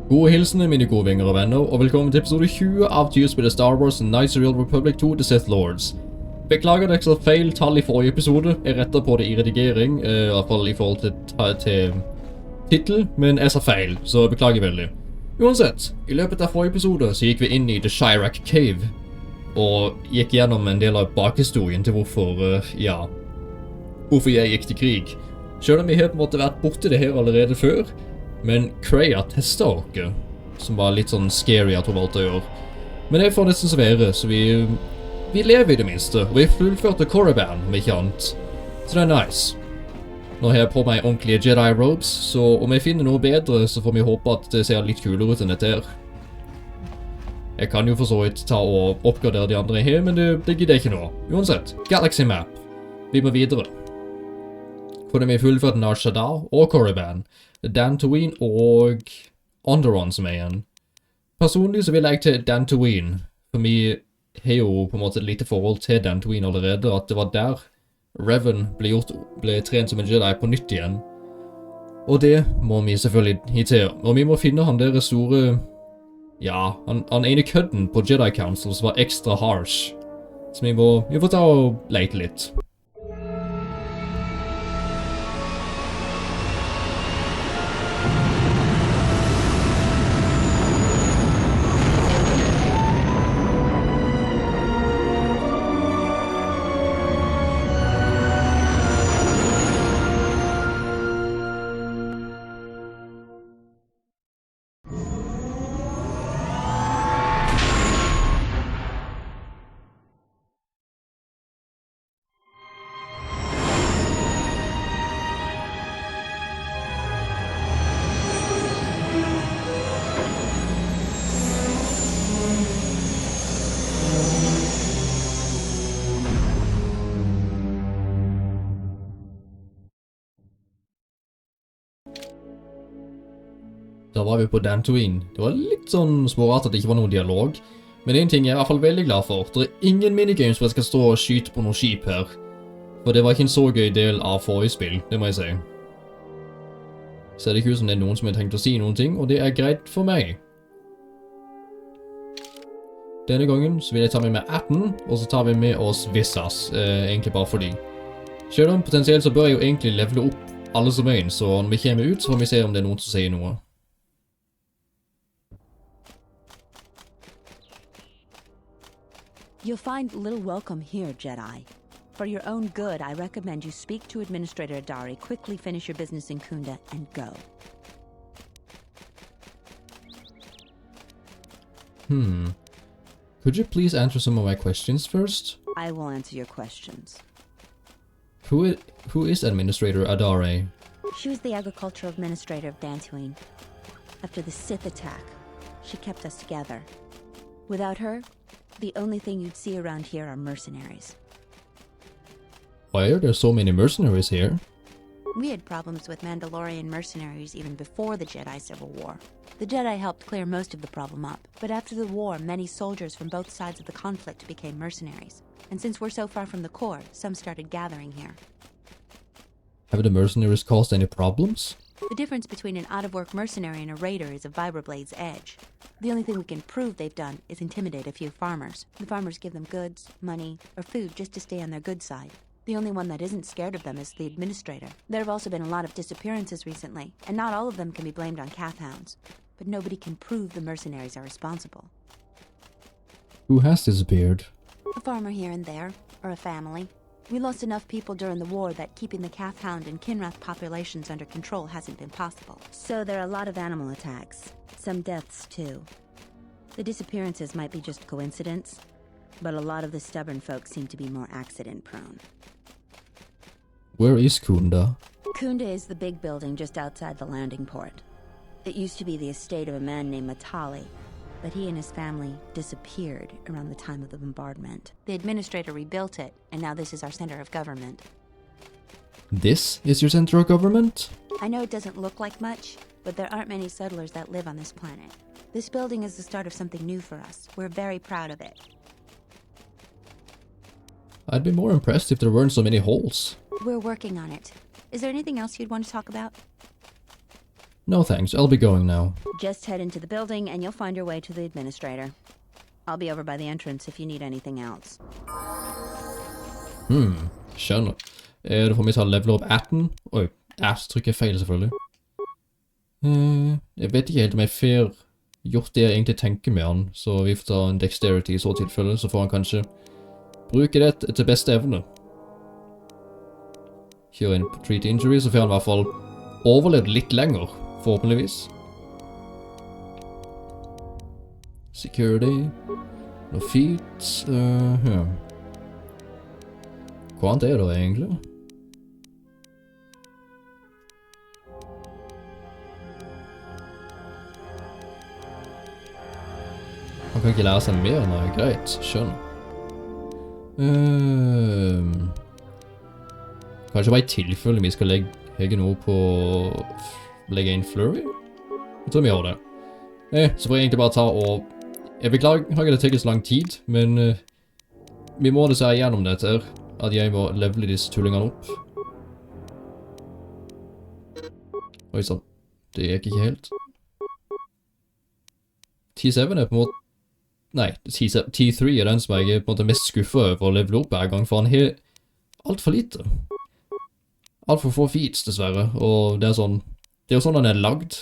Gode hilsener, mine gode vinger og venner, og velkommen til episode 20 av tyrspillet Star Wars Knights of the Old Republic 2 The Sith Lords. Beklager det ekstra feil tall i forrige episode. Jeg rettet på det i redigering, i hvert fall i forhold til titel, men jeg sa feil, så jeg beklager veldig. Uansett, i løpet av forrige episode så gikk vi inn i The Chirac Cave, og gikk gjennom en del av bakhistorien til hvorfor jeg gikk til krig. Selv om vi har på en måte vært borte det her allerede før, men Kreia testet oss, som var litt sånn scary at hun valgte å gjøre. Men det får nesten så være, så vi lever i det minste, og vi fullførte Korriban, om ikke annet. Så det er nice. Nå har jeg på meg ordentlige Jedi robes, så om jeg finner noe bedre, så får vi håpe at det ser litt kulere ut enn dette her. Jeg kan jo for så vidt ta og oppgradere de andre her, men det gidder jeg ikke nå. Uansett, Galaxy Map. Vi må videre. For vi har fullført Nar Shaddaa og Korriban, Dantooine og Onderon som er igjen. Personlig så vil jeg til Dantooine, for vi har jo på en måte et lite forhold til Dantooine allerede, at det var der Revan ble trent som en Jedi på nytt igjen. Og det må vi selvfølgelig hit til, og vi må finne han der store, han ene kødden på Jedi Council som var ekstra harsh. Så vi får ta og lete litt. Da var vi på Dantooine. Det var litt sånn smårart at det ikke var noen dialog. Men en ting jeg er i hvert fall veldig glad for. Det er ingen minigames hvor jeg skal stå og skyte på noen skip her. For det var ikke en så gøy del av forrige spill, det må jeg si. Ser det ikke ut som det er noen som har tenkt å si noen ting, og det er greit for meg. Denne gangen så vil jeg ta med meg 18, og så tar vi med oss Hvis, egentlig bare fordi. Selv om potensielt så bør jeg jo egentlig levele opp alle som er inn, så når vi kommer ut så får vi se om det er noen som sier noe. You'll find little welcome here, Jedi. For your own good, I recommend you speak to Administrator Adari, quickly finish your business in Kunda, and go. Could you please answer some of my questions first? I will answer your questions. Who is Administrator Adari? She was the agricultural administrator of Dantooine. After the Sith attack, she kept us together. Without her, the only thing you'd see around here are mercenaries. Why are there so many mercenaries here? We had problems with Mandalorian mercenaries even before the Jedi Civil War. The Jedi helped clear most of the problem up, but after the war, many soldiers from both sides of the conflict became mercenaries. And since we're so far from the core, some started gathering here. Have the mercenaries caused any problems? The difference between an out-of-work mercenary and a raider is a vibroblade's edge. The only thing we can prove they've done is intimidate a few farmers. The farmers give them goods, money, or food just to stay on their good side. The only one that isn't scared of them is the administrator. There have also been a lot of disappearances recently, and not all of them can be blamed on Cath hounds. But nobody can prove the mercenaries are responsible. Who has disappeared? A farmer here and there, or a family. We lost enough people during the war that keeping the Cath hound and Kinrath populations under control hasn't been possible. So there are a lot of animal attacks. Some deaths, too. The disappearances might be just coincidence, but a lot of the stubborn folks seem to be more accident-prone. Where is Kunda? Kunda is the big building just outside the landing port. It used to be the estate of a man named Matali, but he and his family disappeared around the time of the bombardment. The administrator rebuilt it, and now this is our center of government. This is your center of government? I know it doesn't look like much, but there aren't many settlers that live on this planet. This building is the start of something new for us. We're very proud of it. I'd be more impressed if there weren't so many holes. We're working on it. Is there anything else you'd want to talk about? No thanks, I'll be going now. Just head into the building and you'll find your way to the administrator. I'll be over by the entrance if you need anything else. Skjønner. Da får vi ta level up 18. Oi, trykker jeg feil selvfølgelig. Jeg vet ikke helt om jeg får gjort det jeg egentlig tenker med han, så vi får ta en dexterity i så tilfelle, så får han kanskje bruke det til beste evne. Kjøre inn på treat injury, så får han i hvert fall overlevd litt lenger, forhåpentligvis. Security. No feet. Ja. Hva annet er det egentlig? Han kan ikke lære seg mer, nei, greit, skjønner. Kanskje bare i tilfelle vi skal legge noe på... legge inn flurry? Jeg tror vi gjør det. Så får jeg egentlig bare ta og... Jeg beklager at det tar så lang tid, men vi må det se igjennom dette her, at jeg må levele disse tullingene opp. Oi sånn, det gikk ikke helt. T7 er på en måte... Nei, T3 er den som jeg er på en måte mest skuffet over å levele opp hver gang, for han har alt for lite. Alt for få feats, dessverre, og det er sånn... Det er jo sånn han er lagd,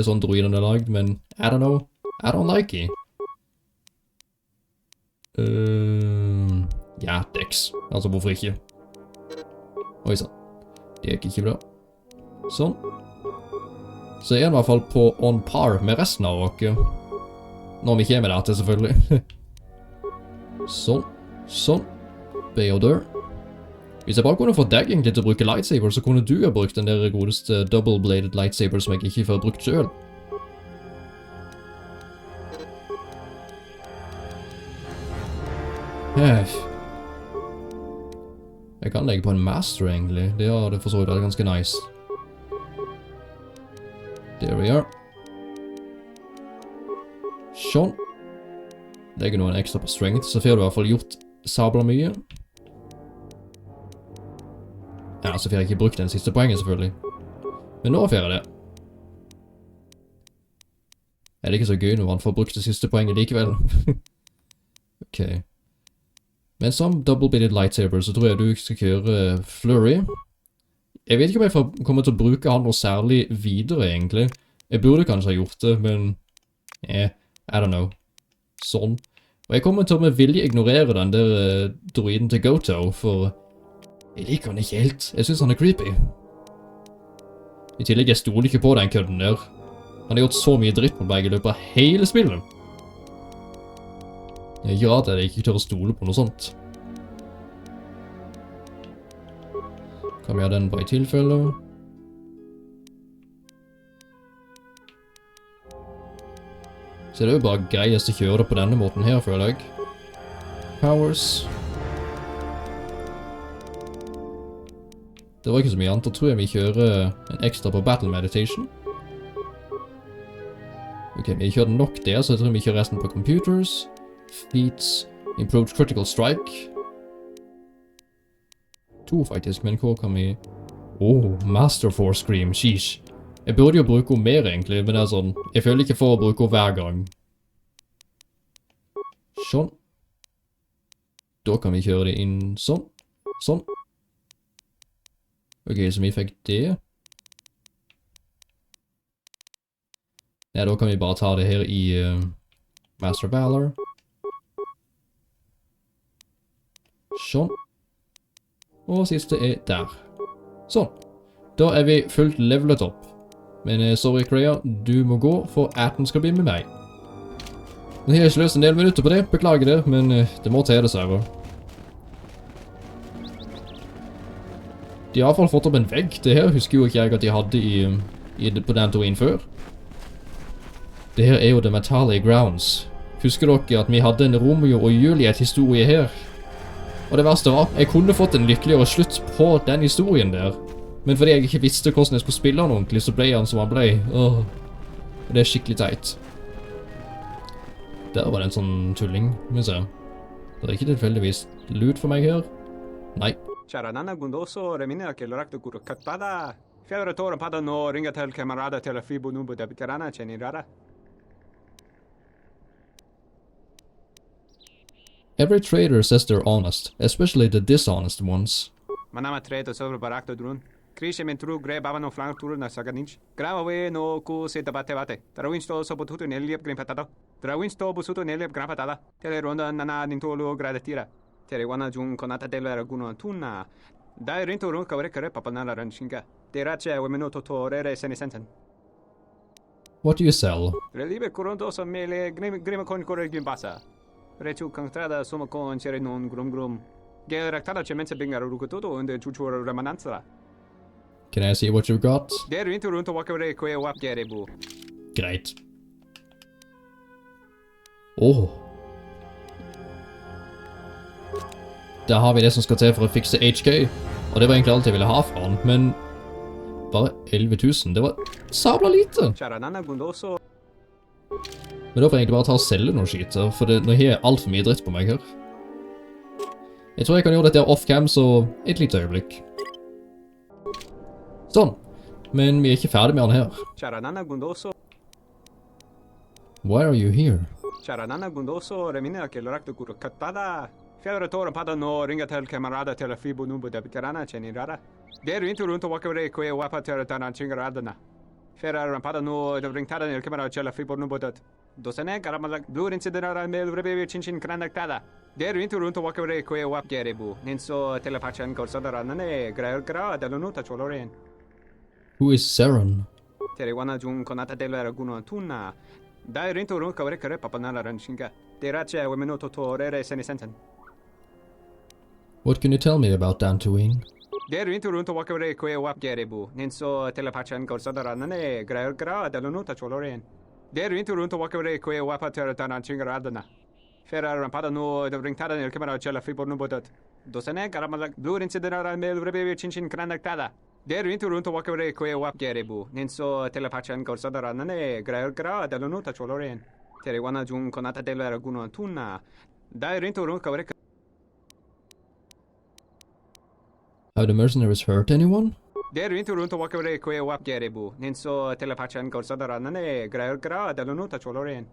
sånn droiden er lagd, men I don't know, I don't like it. Ja, Dex. Altså, hvorfor ikke? Oi sånn. Det gikk ikke bra. Sånn. Så er han i hvert fall på on par med resten av dere. Når vi kommer der til, selvfølgelig. Sånn. Sånn. Be og dør. Hvis jeg bare kunne få deg egentlig til å bruke lightsaber, så kunne du ha brukt den der godeste double-bladed lightsaber som jeg ikke får brukt selv. Jeg kan legge på en master, egentlig. Det hadde for så vidt vært ganske nice. There we are. Sånn. Legger noen ekstra på strength, så får du i hvert fall gjort sabla mye. Ja, så får jeg ikke brukt den siste poengen, selvfølgelig. Men nå får jeg det. Er det ikke så gøy når man får brukt det siste poenget likevel? Ok. Men som double-bladed lightsaber, så tror jeg du skal kjøre flurry. Jeg vet ikke om jeg kommer til å bruke han noe særlig videre, egentlig. Jeg burde kanskje ha gjort det, men... I don't know. Sånn. Og jeg kommer til å med vilje ignorere den der droiden til Kotor, for... Jeg liker han ikke helt. Jeg synes han er creepy. I tillegg, jeg stoler ikke på den kødden der. Han har gjort så mye dritt mot meg i løpet av hele spillet. Jeg er rart at jeg ikke tør å stole på noe sånt. Kan vi ha den bare i tilfelle? Så det er jo bare greiest å kjøre det på denne måten her, føler jeg. Powers. Det var ikke så mye annet, da tror jeg vi kjører en ekstra på Battle Meditation. Ok, vi kjører nok der, så jeg tror vi kjører resten på Computers. Feats, Improved Critical Strike. 2 faktisk, men hvor kan vi... Master Force Scream, sheesh. Jeg burde jo bruke henne mer egentlig, men det er sånn... Jeg føler ikke for å bruke henne hver gang. Sånn. Da kan vi kjøre det inn sånn. Sånn. Ok, så vi fikk det. Ja, da kan vi bare ta det her i Master Valor. Sånn. Og siste er der. Sånn. Da er vi fullt levelet opp. Men sorry, Kreia, du må gå, for Atten skal bli med meg. Nå har jeg sløst en del minutter på det, beklager det, men det må til dessverre. De har i hvert fall fått opp en vegg. Det her husker jo ikke jeg at de hadde på Dantooine før. Det her er jo The Metallic Grounds. Husker dere at vi hadde en Romeo og Juliet-historie her? Og det verste var, jeg kunne fått en lykkeligere slutt på den historien der. Men fordi jeg ikke visste hvordan jeg skulle spille han ordentlig, så ble han som han ble. Det er skikkelig teit. Der var det en sånn tulling, må vi se. Det er ikke tilfeldigvis loot for meg her. Nei. Charanana gundoso remine a que lorak de kurkatada. Fjellretåren padder nå og ringer til kamerater til å fibo nubo dedikert kjenner. Every trader says they're honest, especially the dishonest ones. Manama trade sobre barakto drun. Krishe min tru greb avano flank turu na saganinch. Gravawe no ku se tabate bate. Trawinsto so potuto neliep green patado. Trawinsto busuto neliep gran patada. Tele ronda nana nintolo gradatira. Tele wana jun konata della raguno tuna. Dai rinto run kavre kare papanala ranshinga. Terace wemeno totorere senesenten. What do you sell? Relibe coronto so mele grima con corre gimbasa. Rechu contrada somo con cere non grum. Geractada cemense bingar rukototo und chuchur remananza. Can I see what you've got? Der rinto run to wakare kwe wap gerebu. Greit. Åh. Der har vi det som skal til for å fikse HK. Og det var egentlig alt jeg ville ha fra han, men bare 11 000, det var sabla lite. Charanana gundoso. Men da får jeg egentlig bare ta og selge noen skiter, for nå har jeg alt for mye dritt på meg her. Jeg tror jeg kan gjøre dette off-cam, så et lite øyeblikk. Sånn. Men vi er ikke ferdig med han her. Charanana gundoso. Why are you here? Charanana gundoso remina che l'orakto kuro kattada. Fjellretåren padder nå og ringer til kamerater til å fibo nubo dedikert kjenner. Der rinto rundt og wakare kwe wapa til tanan chingaradana. Fjellretåren padder nå og ringtada nel kamerater til å fibo nubo det. Dosene karamalak blur incidera mel rebebe chinchin kranaktada. Der rinto rundt og wakare kwe wap gerebu. Ninso telepatchen korsadarane gra delonuta choloren. Who is Saren? Wana jun konata della raguno tuna. Dai rinto rundt kavre kare papanala ranshinga. Terace wemeno totorere senesenten. What can you tell me about Dantooine? Der rinto rundt og wakare kwe wap gerebu. Ninso telepatchen korsadarane gra delonuta choloren. Der rinto rundt og wakare kwe wapa til tanan chingaradana. Fjellretåren padder nå og ringtada nel kamerater til å fibo nubo det. Dosene karamalak blur incidera mel rebebe chinchin kranaktada. Der rinto rundt og wakare kwe wap gerebu. Ninso telepatchen korsadarane gra delonuta choloren. Wana jun konata della raguno tuna. Dai rinto rundt kavre. Have the mercenaries hurt anyone? Der rinto rundt og wakare kwe wap gerebu. Ninso telepatchen korsadarane gra delonuta choloren.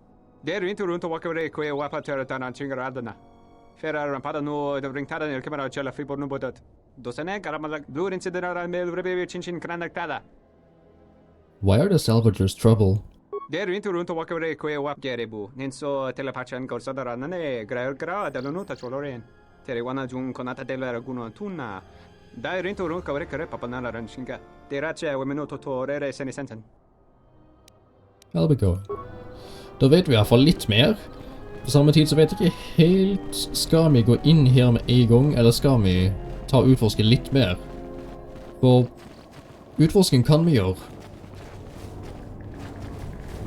Der rinto rundt og wakare kwe wapa til tanan chingaradana. Fjellretåren padder nå og ringtada nel kamerater til å fibo nubo det. Dosene karamalak blur incidera mel rebebe chinchin kranaktada. Why are the salvagers trouble? Der rinto rundt og wakare kwe wap gerebu. Ninso telepatchen korsadarane gra delonuta choloren. Wana jun konata della raguno tuna. Dai rinto rundt kavre kare papanala ranshinga. Terace wemeno totorere senesenten. I'll be going. Da vet vi i hvert fall litt mer. På samme tid så vet jeg ikke helt, skal vi gå inn her med en gang, eller skal vi ta og utforske litt mer? For utforsking kan vi gjøre.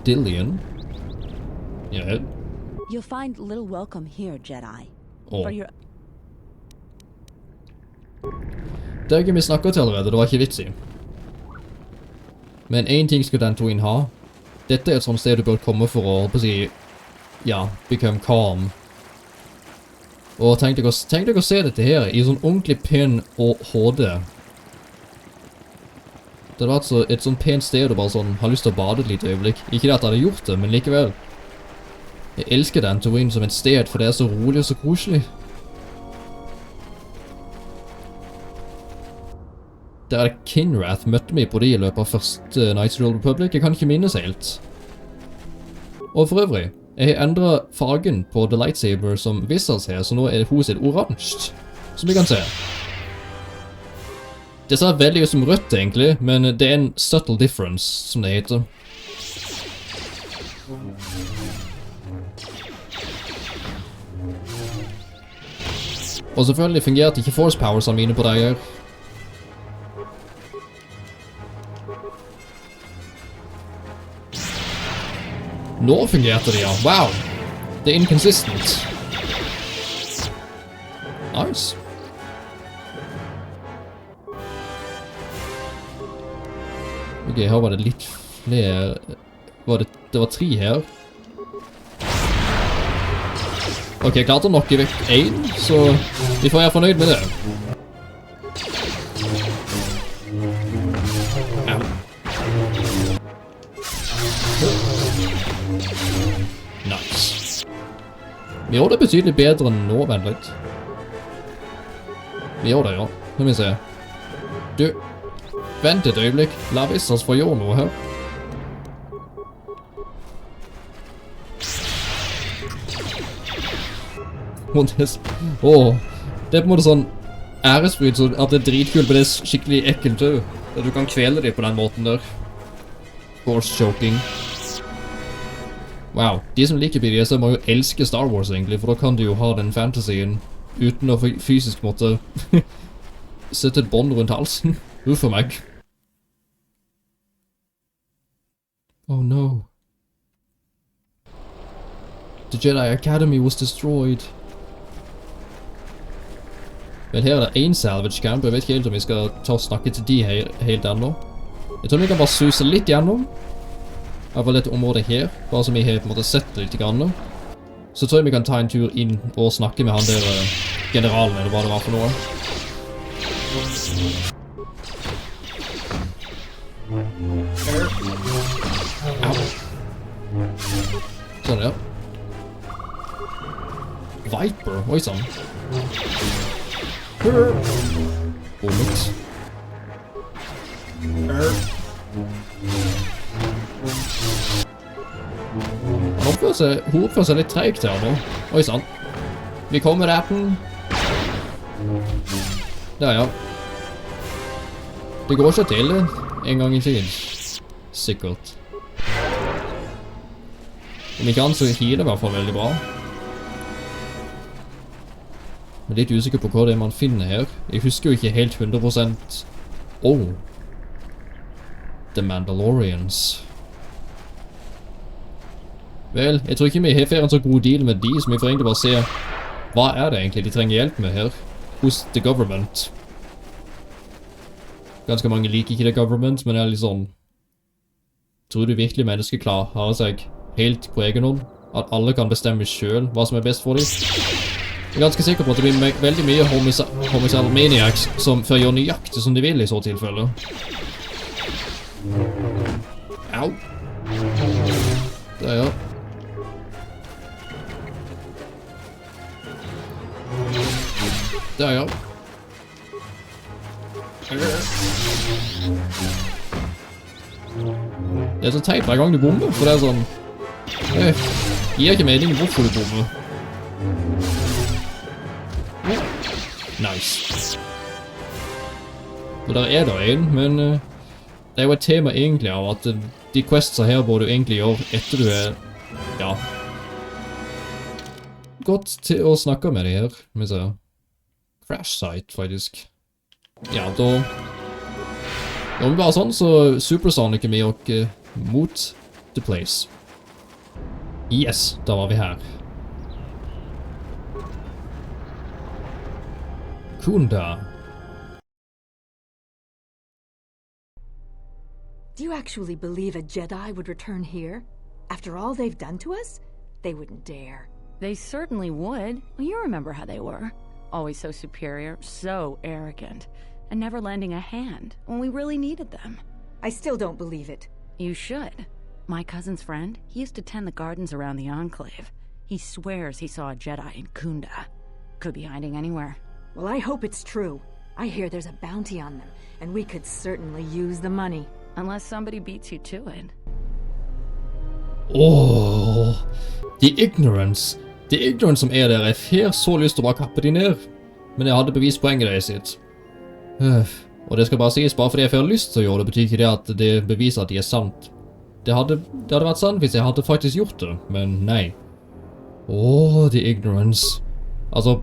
Dillion? Ja. You'll find little welcome here, Jedi. Åh. For your Det er ikke vi snakket til allerede, det var ikke vits i. Men en ting skal Dantooine ha. Dette er et sånt sted du bør komme for å, på å si, ja, become calm. Og tenk deg å se dette her i sånn ordentlig pen og HD. Det hadde vært et sånn pent sted og bare sånn, har lyst til å bade et lite øyeblikk. Ikke det at jeg hadde gjort det, men likevel. Jeg elsker Dantooine som et sted, for det er så rolig og så koselig. Der er det Kinrath møtte meg på det i løpet av første Knights of the Old Republic. Jeg kan ikke minnes helt. Og for øvrig, jeg har endret fargen på The Lightsaber som Hvis her, så nå er hos et oransje, som vi kan se. Det ser veldig ut som rødt egentlig, men det er en subtle difference, som det heter. Og selvfølgelig fungerte ikke force powersene mine på deg her. Nå fungerte det, ja. Wow. Det er inconsistent. Nice. Ok, her var det litt flere... Det var 3 her. Ok, jeg klarte å knokke vekk 1, så vi får være fornøyd med det. Nice. Vi gjør det betydelig bedre enn nå, vent litt. Vi gjør det, ja. Skal vi se. Du, vent et øyeblikk. La Hvis få gjøre noe her. Det er på en måte sånn æresfryd, så at det er dritkult, men det er skikkelig ekkelt også. At du kan kvele dem på den måten der. Force choking. Wow, de som liker BDSM må jo elske Star Wars egentlig, for da kan de jo ha den fantasien uten å fysisk måtte sette et bånd rundt halsen. Uff for meg. Oh no. The Jedi Academy was destroyed. Vel, her er det en salvage camp. Jeg vet ikke helt om vi skal ta og snakke til de helt ennå. Jeg tror vi kan bare suse litt gjennom. I hvert fall dette området her, bare som vi har på en måte sett litt grann. Så tror jeg vi kan ta en tur inn og snakke med han der generalen, eller hva det var for noe. Sånn, ja. Viper, oi sann. Bommet. Hun oppfører seg litt tregt her nå. Oi sann. Vi kommer retten. Der, ja. Det går ikke til en gang i tiden. Sikkert. Om ikke annet så healer i hvert fall veldig bra. Jeg er litt usikker på hva det er man finner her. Jeg husker jo ikke helt 100%. Oh. The Mandalorians. Vel, jeg tror ikke vi har fått en så god deal med de, så vi får egentlig bare se hva er det egentlig de trenger hjelp med her hos the government. Ganske mange liker ikke the government, men det er litt sånn, tror du virkelig mennesker klarer seg helt på egen hånd? At alle kan bestemme selv hva som er best for dem? Jeg er ganske sikker på at det blir veldig mye homicidal maniacs som får gjøre nøyaktig som de vil i så tilfelle. Au. Der, ja. Der, ja. Det er så teit hver gang du bomber, for det er sånn... Det gir ikke mening hvorfor du bomber. Nice. Og der er det en, men det er jo et tema egentlig av at de questsa her bør du egentlig gjøre etter du er, ja, gått til å snakke med de her, vi ser. Crash site, faktisk. Ja, da om vi bare sånn, så supersonic vi og mot the place. Yes, da var vi her. Kunda. Do you actually believe a Jedi would return here? After all they've done to us? They wouldn't dare. They certainly would. Well, you remember how they were. Always so superior, so arrogant, and never lending a hand when we really needed them. I still don't believe it. You should. My cousin's friend, he used to tend the gardens around the Enclave. He swears he saw a Jedi in Kunda. Could be hiding anywhere. Well, I hope it's true. I hear there's a bounty on them, and we could certainly use the money. Unless somebody beats you to it. Åh, the ignorance. The ignorance som er der, jeg får så lyst til å bare kappe de ned. Men jeg hadde bevispoenget deres sitt. Og det skal bare sies, bare fordi jeg får lyst til å gjøre det, betyr ikke det at det beviser at de er sant. Det hadde vært sant hvis jeg hadde faktisk gjort det, men nei. Åh, the ignorance. Altså,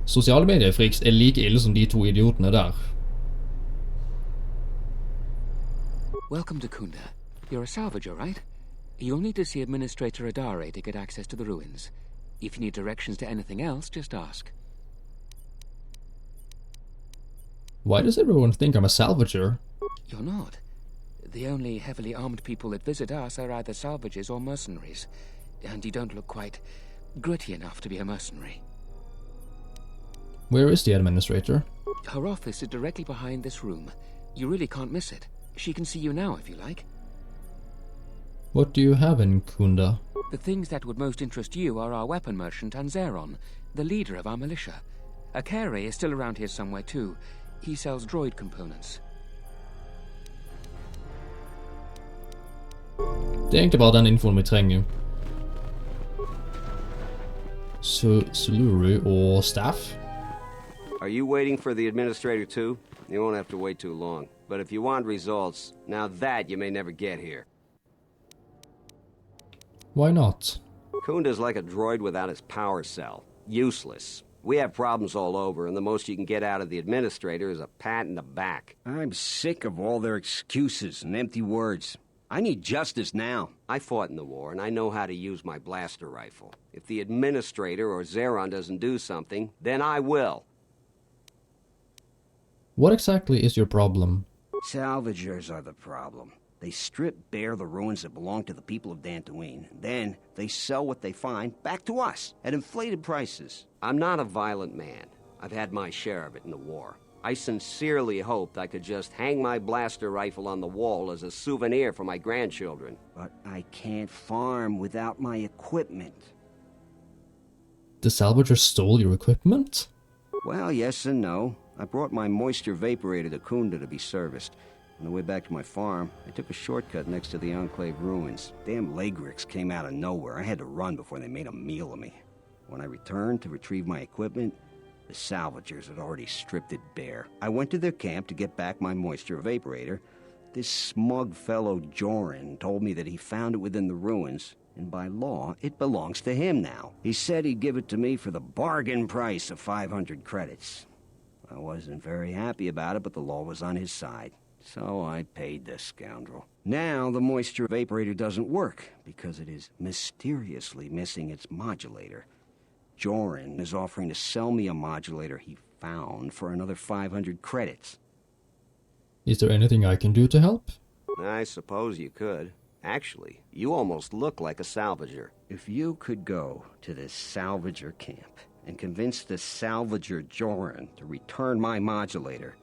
sosiale medier-freaks er like ille som de to idiotene der. Welcome to Kunda. You're a salvager, right? You'll need to see Administrator Adare to get access to the ruins. If you need directions to anything else, just ask. Why does everyone think I'm a salvager? You're not. The only heavily armed people that visit us are either salvagers or mercenaries. And you don't look quite gritty enough to be a mercenary. Where is the Administrator? Her office is directly behind this room. You really can't miss it. She can see you now if you like. What do you have in Kunda? The things that would most interest you are our weapon merchant Anzeron, the leader of our militia. Akere is still around here somewhere too. He sells droid components. Det er egentlig bare den infoen vi trenger. Suluru og Staff. Are you waiting for the administrator too? You won't have to wait too long. But if you want results, now that you may never get here. Why not? Kunda's like a droid without his power cell. Useless. We have problems all over, and the most you can get out of the administrator is a pat in the back. I'm sick of all their excuses and empty words. I need justice now. I fought in the war, and I know how to use my blaster rifle. If the administrator or Zeron doesn't do something, then I will. What exactly is your problem? Salvagers are the problem. They strip bare the ruins that belong to the people of Dantooine. Then they sell what they find back to us at inflated prices. I'm not a violent man. I've had my share of it in the war. I sincerely hoped I could just hang my blaster rifle on the wall as a souvenir for my grandchildren. But I can't farm without my equipment. The salvager stole your equipment? Well, yes and no. I brought my moisture vaporator to Kunda to be serviced. On the way back to my farm, I took a shortcut next to the Enclave ruins. Damn Lagrix came out of nowhere. I had to run before they made a meal of me. When I returned to retrieve my equipment, the salvagers had already stripped it bare. I went to their camp to get back my moisture vaporator. This smug fellow Joran told me that he found it within the ruins, and by law, it belongs to him now. He said he'd give it to me for the bargain price of 500 credits. I wasn't very happy about it, but the law was on his side. So I paid the scoundrel. Now the moisture vaporator doesn't work because it is mysteriously missing its modulator. Joran is offering to sell me a modulator he found for another 500 credits. Is there anything I can do to help? I suppose you could. Actually, you almost look like a salvager. If you could go to this salvager camp and convince the salvager Joran to return my modulator,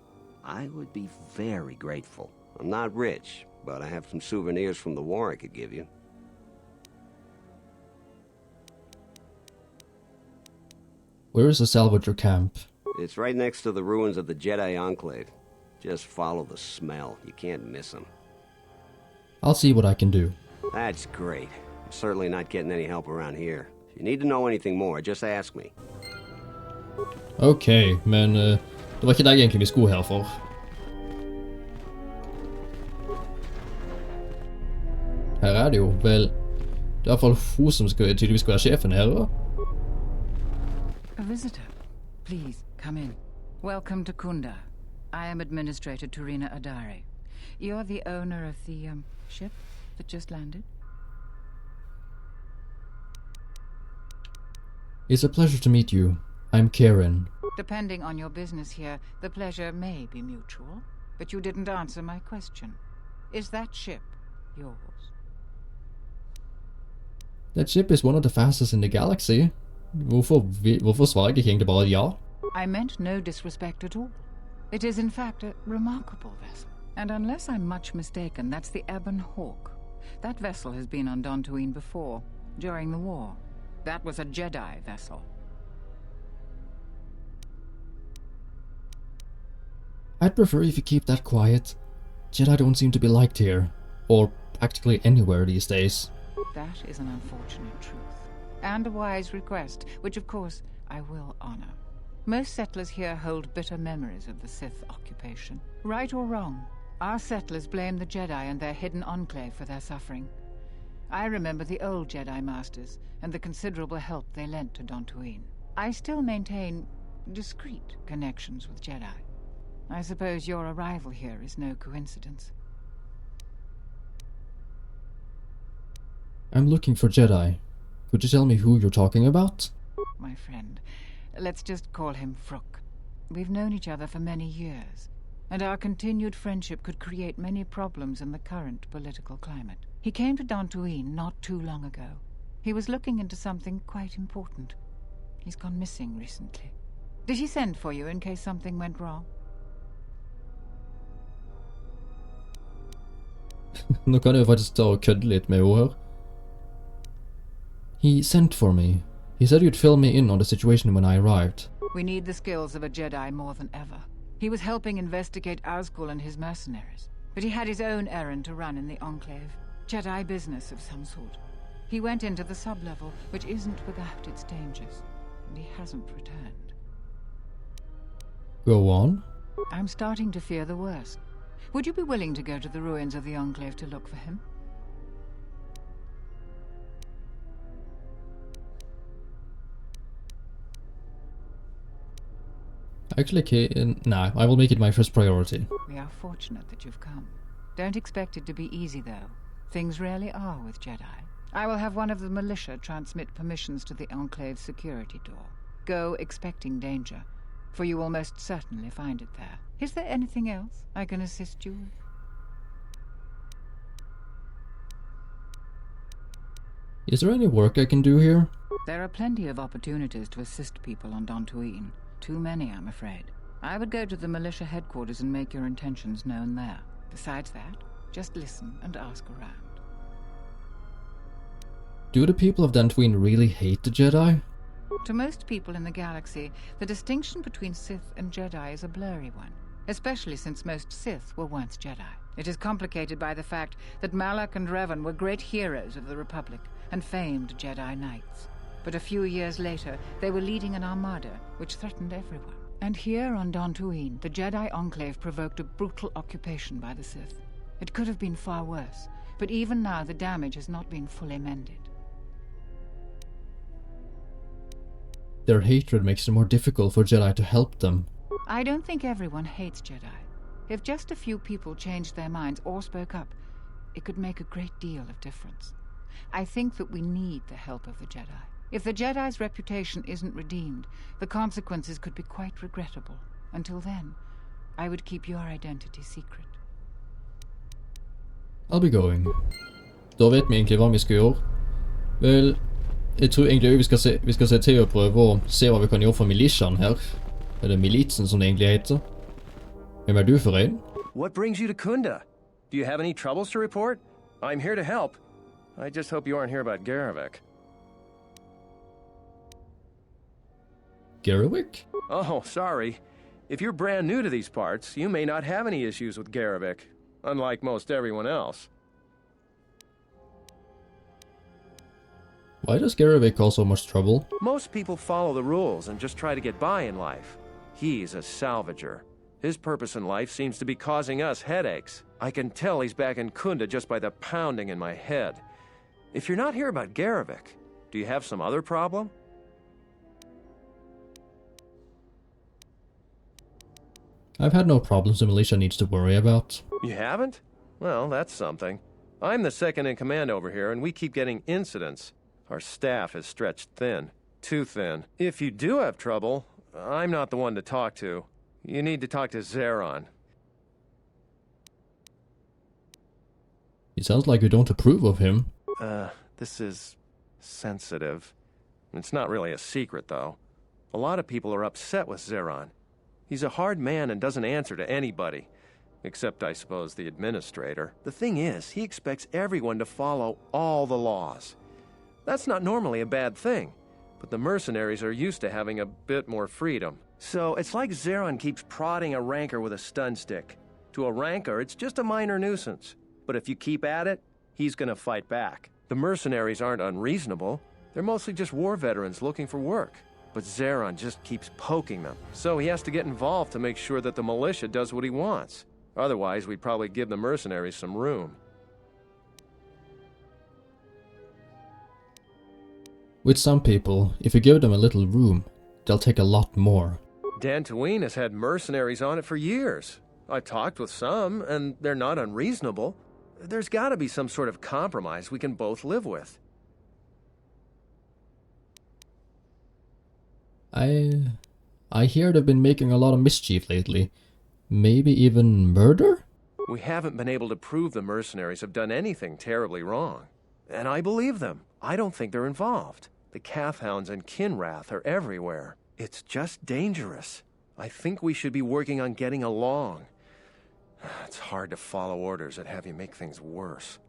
I would be very grateful. I'm not rich, but I have some souvenirs from the war I could give you. Where is the salvager camp? It's right next to the ruins of the Jedi Enclave. Just follow the smell. You can't miss them. I'll see what I can do. That's great. I'm certainly not getting any help around here. If you need to know anything more, just ask me. Ok, men det var ikke deg egentlig vi skulle her for. Her er det jo, vel, det er i hvert fall hun som tydeligvis skal være sjefen her, da. A visitor. Please, come in. Welcome to Kunda. I am Administrator Turina Adare. You're the owner of the, ship that just landed? It's a pleasure to meet you. I'm Karen. Depending on your business here, the pleasure may be mutual, but you didn't answer my question. Is that ship yours? That ship is one of the fastest in the galaxy. Hvorfor svarer jeg ikke egentlig bare ja? I meant no disrespect at all. It is in fact a remarkable vessel. And unless I'm much mistaken, that's the Ebon Hawk. That vessel has been on Dantooine before, during the war. That was a Jedi vessel. I'd prefer if you keep that quiet. Jedi don't seem to be liked here, or practically anywhere these days. That is an unfortunate truth, and a wise request, which of course I will honor. Most settlers here hold bitter memories of the Sith occupation. Right or wrong, our settlers blame the Jedi and their hidden enclave for their suffering. I remember the old Jedi Masters and the considerable help they lent to Dantooine. I still maintain discreet connections with Jedi. I suppose your arrival here is no coincidence. I'm looking for Jedi. Could you tell me who you're talking about? My friend, let's just call him Fruk. We've known each other for many years, and our continued friendship could create many problems in the current political climate. He came to Dantooine not too long ago. He was looking into something quite important. He's gone missing recently. Did he send for you in case something went wrong? Nå kan jeg jo faktisk ta og kødde litt med henne her. He sent for me. He said you'd fill me in on the situation when I arrived. We need the skills of a Jedi more than ever. He was helping investigate Azkul and his mercenaries, but he had his own errand to run in the Enclave. Jedi business of some sort. He went into the sub-level, which isn't without its dangers, and he hasn't returned. Go on. I'm starting to fear the worst. Would you be willing to go to the ruins of the Enclave to look for him? Actually, nah, I will make it my first priority. We are fortunate that you've come. Don't expect it to be easy, though. Things rarely are with Jedi. I will have one of the militia transmit permissions to the Enclave's security door. Go expecting danger, for you will most certainly find it there. Is there anything else I can assist you with? Is there any work I can do here? There are plenty of opportunities to assist people on Dantooine. Too many, I'm afraid. I would go to the militia headquarters and make your intentions known there. Besides that, just listen and ask around. Do the people of Dantooine really hate the Jedi? To most people in the galaxy, the distinction between Sith and Jedi is a blurry one, especially since most Sith were once Jedi. It is complicated by the fact that Malak and Revan were great heroes of the Republic and famed Jedi Knights. But a few years later, they were leading an armada which threatened everyone. And here on Dantooine, the Jedi Enclave provoked a brutal occupation by the Sith. It could have been far worse, but even now the damage has not been fully mended. Their hatred makes it more difficult for Jedi to help them. I don't think everyone hates Jedi. If just a few people changed their minds or spoke up, it could make a great deal of difference. I think that we need the help of the Jedi. If the Jedi's reputation isn't redeemed, the consequences could be quite regrettable. Until then, I would keep your identity secret. I'll be going. Da vet vi egentlig hva vi skal gjøre. Vel, jeg tror egentlig vi skal se til å prøve å se hva vi kan gjøre for militiaen her. Eller militsen som det egentlig heter. Hvem er du for en? What brings you to Kunda? Do you have any troubles to report? I'm here to help. I just hope you aren't here about Garivek. Garivek? Oh, sorry. If you're brand new to these parts, you may not have any issues with Garivek, unlike most everyone else. Why does Garivek cause so much trouble? Most people follow the rules and just try to get by in life. He's a salvager. His purpose in life seems to be causing us headaches. I can tell he's back in Kunda just by the pounding in my head. If you're not here about Garivek, do you have some other problem? I've had no problems the militia needs to worry about. You haven't? Well, that's something. I'm the second in command over here, and we keep getting incidents. Our staff is stretched thin. Too thin. If you do have trouble, I'm not the one to talk to. You need to talk to Zeron. It sounds like you don't approve of him. This is sensitive. It's not really a secret, though. A lot of people are upset with Zeron. He's a hard man and doesn't answer to anybody. Except, I suppose, the administrator. The thing is, he expects everyone to follow all the laws. That's not normally a bad thing, but the mercenaries are used to having a bit more freedom. So it's like Zeron keeps prodding a rancor with a stun stick. To a rancor, it's just a minor nuisance. But if you keep at it, he's gonna fight back. The mercenaries aren't unreasonable. They're mostly just war veterans looking for work. But Zeron just keeps poking them. So he has to get involved to make sure that the militia does what he wants. Otherwise, we'd probably give the mercenaries some room. With some people, if you give them a little room, they'll take a lot more. Dantooine has had mercenaries on it for years. I've talked with some, and they're not unreasonable. There's gotta be some sort of compromise we can both live with. I hear they've been making a lot of mischief lately. Maybe even murder? We haven't been able to prove the mercenaries have done anything terribly wrong. And I believe them. I don't think they're involved. The Kathhounds and Kinrath are everywhere. It's just dangerous. I think we should be working on getting along. It's hard to follow orders that have you make things worse.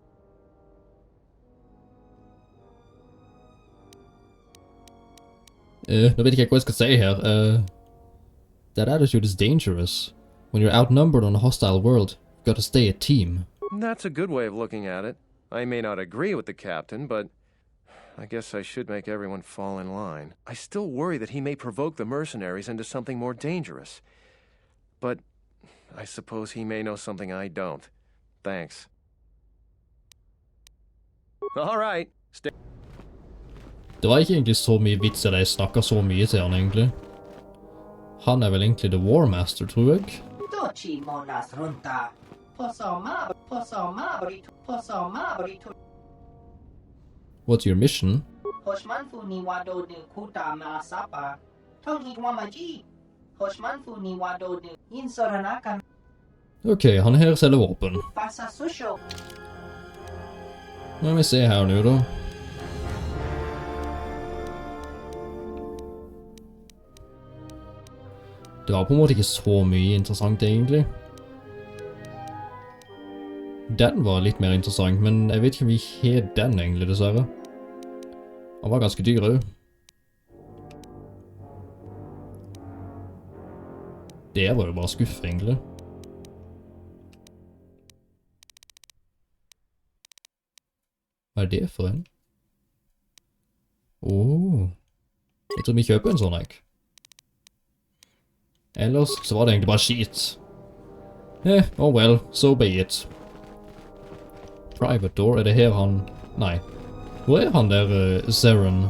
Nå vet ikke hva jeg skal si her. That attitude is dangerous. When you're outnumbered on a hostile world, you've got to stay a team. That's a good way of looking at it. I may not agree with the captain, but I guess I should make everyone fall in line. I still worry that he may provoke the mercenaries into something more dangerous. But I suppose he may know something I don't. Thanks. All right. Det var ikke egentlig så mye vits at jeg snakket så mye til han egentlig. Han er vel egentlig The War Master, tror jeg. What's your mission? Ok, han her selger våpen. Nå må vi se her nå da. Det var på en måte ikke så mye interessant egentlig. Den var litt mer interessant, men jeg vet ikke om vi har den egentlig, dessverre. Den var ganske dyr også. Det var jo bare skuff egentlig. Hva er det for en? Jeg tror vi kjøper en sånn, ikke? Ellers så var det egentlig bare skit. Oh well, so be it. Private door, er det her han... Nei. Hvor er han der, Zeren?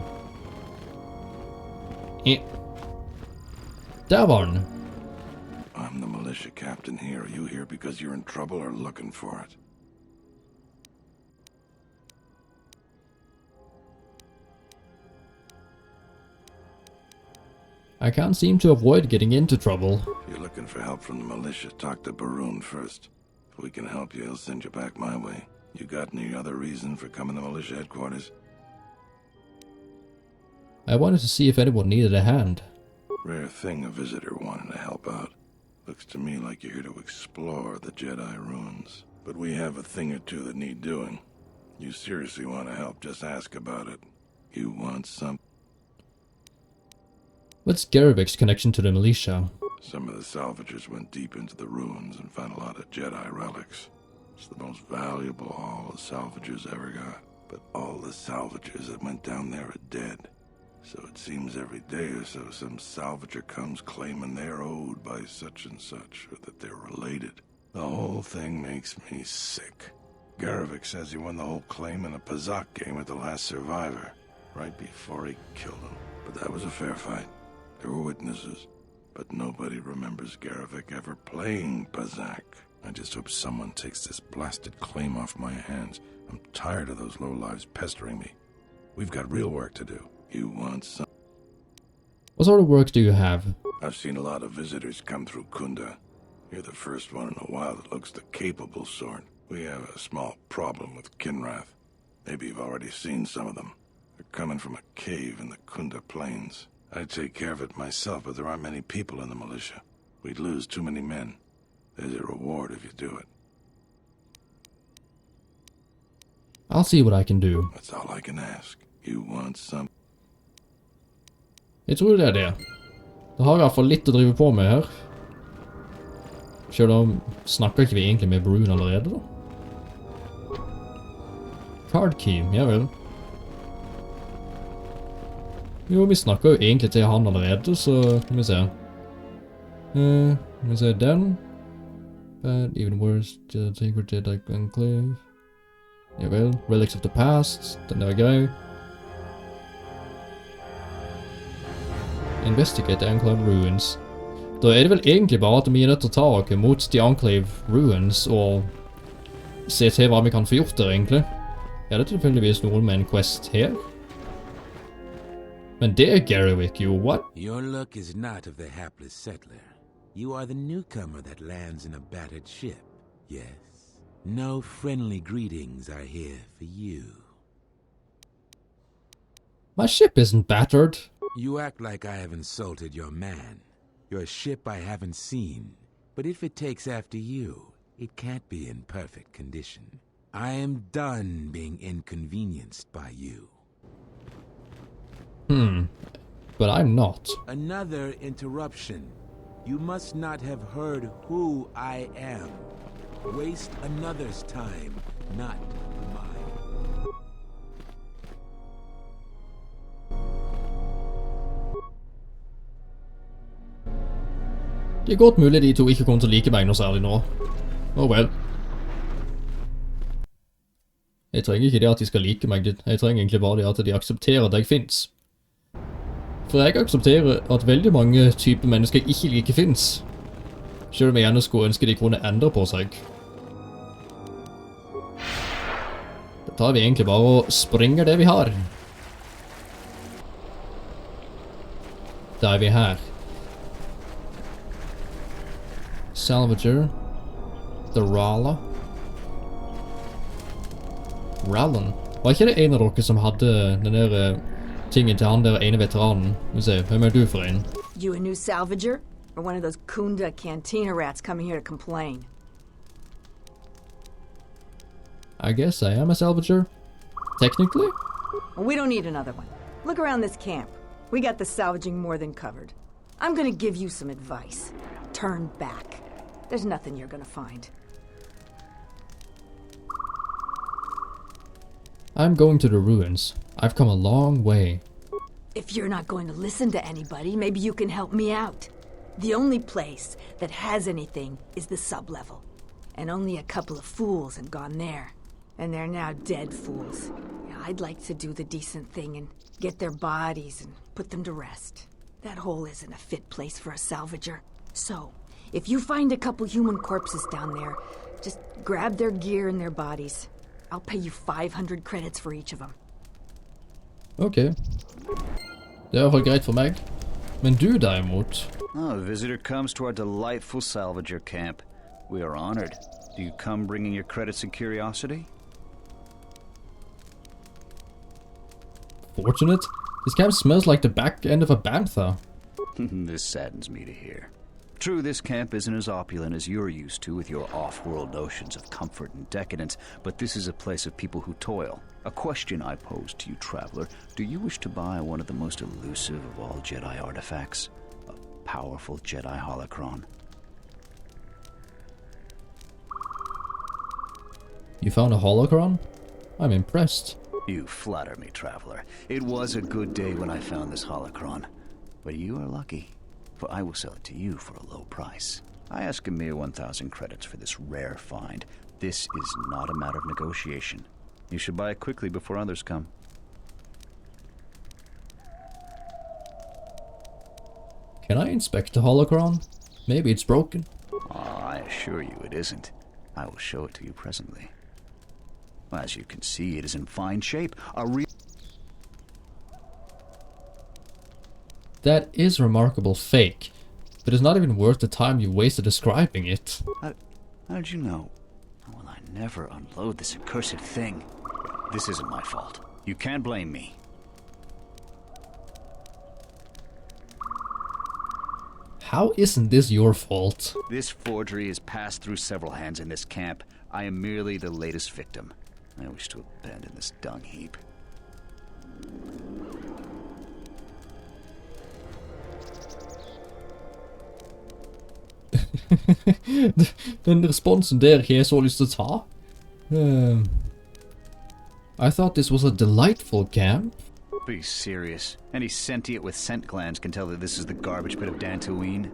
Der var han. I'm the militia captain here. Are you here because you're in trouble or looking for it? I can't seem to avoid getting into trouble. If you're looking for help from the militia, talk to Baroon first. If we can help you, he'll send you back my way. You got any other reason for coming to militia headquarters? I wanted to see if anyone needed a hand. Rare thing a visitor wanting to help out. Looks to me like you're here to explore the Jedi ruins. But we have a thing or two that need doing. You seriously want to help, just ask about it. You want some... What's Garrick's connection to the militia? Some of the salvagers went deep into the ruins and found a lot of Jedi relics. It's the most valuable haul the salvagers ever got. But all the salvagers that went down there are dead. So it seems every day or so some salvager comes claiming they're owed by such and such, or that they're related. The whole thing makes me sick. Garrick says he won the whole claim in a Pazak game with the last survivor, right before he killed him. But that was a fair fight. There were witnesses, but nobody remembers Garrick ever playing Pazak. I just hope someone takes this blasted claim off my hands. I'm tired of those lowlives pestering me. We've got real work to do. You want some? What sort of work do you have? I've seen a lot of visitors come through Kunda. You're the first one in a while that looks the capable sort. We have a small problem with Kinrath. Maybe you've already seen some of them. They're coming from a cave in the Kunda Plains. I'd take care of it myself, but there aren't many people in the militia. We'd lose too many men. There's a reward if you do it. I'll see what I can do. That's all I can ask. You want some? Jeg tror det er det. Det har i hvert fall litt å drive på med her. Selv om snakker ikke vi egentlig med Brune allerede da? Card key, ja vel. Jo, vi snakker jo egentlig til han allerede, så kan vi se. Kan vi se den. But even worse, take or Jedi Enclave. Ja vel, Relics of the Past, den der er grei. Investigate the Enclave Ruins. Da er det vel egentlig bare at vi er nødt til å ta oss mot The Enclave Ruins og se til hva vi kan få gjort der egentlig. Er det tilfeldigvis noen med en quest her? Men det er Garrick, jo, what? Your luck is not of the hapless settler. You are the newcomer that lands in a battered ship. Yes. No friendly greetings are here for you. My ship isn't battered. You act like I have insulted your man. Your ship I haven't seen. But if it takes after you, it can't be in perfect condition. I am done being inconvenienced by you. But I'm not. Another interruption. You must not have heard who I am. Waste another's time, not mine. Det er godt mulig de to ikke kommer til å like meg noe særlig nå. Oh well. Jeg trenger ikke det at de skal like meg, jeg trenger egentlig bare det at de aksepterer at jeg finnes. For jeg aksepterer at veldig mange typer mennesker jeg ikke liker finnes. Selv om jeg gjerne skulle ønske de kunne endre på seg. Da tar vi egentlig bare og springer det vi har. Da er vi her. Salvager. The Rala. Rallen. Var ikke det en av dere som hadde den der tingen til han der ene veteranen? Vi ser, hvem er du for en? You a new salvager? Or one of those Kunda cantina rats coming here to complain? I guess I am a salvager. Technically? Well, we don't need another one. Look around this camp. We got the salvaging more than covered. I'm gonna give you some advice. Turn back. There's nothing you're gonna find. I'm going to the ruins. I've come a long way. If you're not going to listen to anybody, maybe you can help me out. The only place that has anything is the sub-level. And only a couple of fools have gone there. And they're now dead fools. Yeah, I'd like to do the decent thing and get their bodies and put them to rest. That hole isn't a fit place for a salvager. So, if you find a couple human corpses down there, just grab their gear and their bodies. I'll pay you 500 credits for each of them. Okay. Det er i hvert fall greit for meg. Men du derimot? Oh, a visitor comes to our delightful salvager camp. We are honored. Do you come bringing your credits and curiosity? Fortunate? This camp smells like the back end of a bantha. This saddens me to hear. True, this camp isn't as opulent as you're used to with your off-world notions of comfort and decadence, but this is a place of people who toil. A question I pose to you, traveler. Do you wish to buy one of the most elusive of all Jedi artifacts? A powerful Jedi holocron? You found a holocron? I'm impressed. You flatter me, traveler. It was a good day when I found this holocron. But you are lucky, for I will sell it to you for a low price. I ask a mere 1,000 credits for this rare find. This is not a matter of negotiation. You should buy it quickly before others come. Can I inspect the holocron? Maybe it's broken. I assure you it isn't. I will show it to you presently. As you can see, it is in fine shape. A real... That is remarkable fake, but it's not even worth the time you wasted describing it. How did you know? Well, I never unload this accursed thing. This isn't my fault. You can't blame me. How isn't this your fault? This forgery has passed through several hands in this camp. I am merely the latest victim. I wish to abandon this dung heap. Den responsen der har jeg så lyst til å ta. I thought this was a delightful camp. Be serious. Any sentient with scent glands can tell that this is the garbage pit of Dantooine.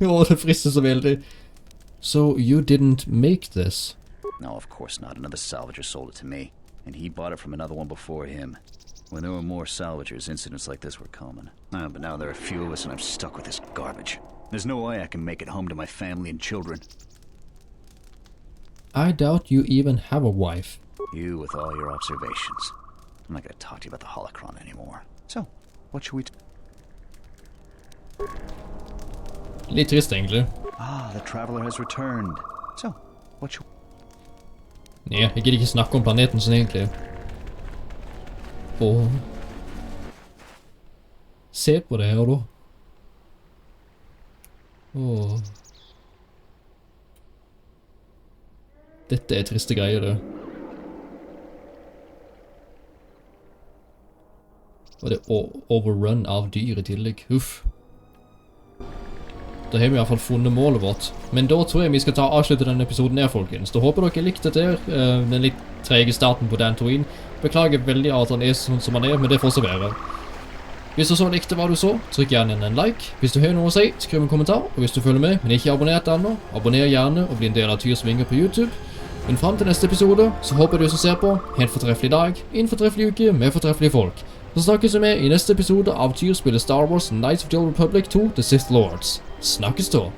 Åh, det frister så veldig. So you didn't make this? No, of course not. Another salvager sold it to me, and he bought it from another one before him. When there were more salvagers, incidents like this were common. But now there are few of us, and I'm stuck with this garbage. There's no way I can make it home to my family and children. I doubt you even have a wife. You with all your observations. I'm not going to talk to you about the holocron anymore. So, what should we do? Litt trist, egentlig. Ah, the traveler has returned. So, what should... Nei, jeg gidder ikke snakke om planeten sin, egentlig. Åh. Se på det her, da. Åh. Dette er triste greier, det. Og det er overrun av dyr i tillegg. Uff. Da har vi i hvert fall funnet målet vårt. Men da tror jeg vi skal avslutte denne episoden her, folkens. Da håper dere likte det den litt trege starten på Dantooine. Beklager veldig at han er sånn som han er, men det får så være. Hvis du så likte hva du så, trykk gjerne en like. Hvis du har noe å si, skriv en kommentar. Og hvis du følger med, men ikke er abonnert ennå, abonner gjerne og bli en del av Tyrs Vinger på YouTube. Men frem til neste episode, så håper du som ser på, ha en fortreffelig dag, en fortreffelig uke med fortreffelige folk. Så snakkes vi med i neste episode av Tyrspillet Star Wars Knights of the Old Republic 2 The Sith Lords. Snakkes da!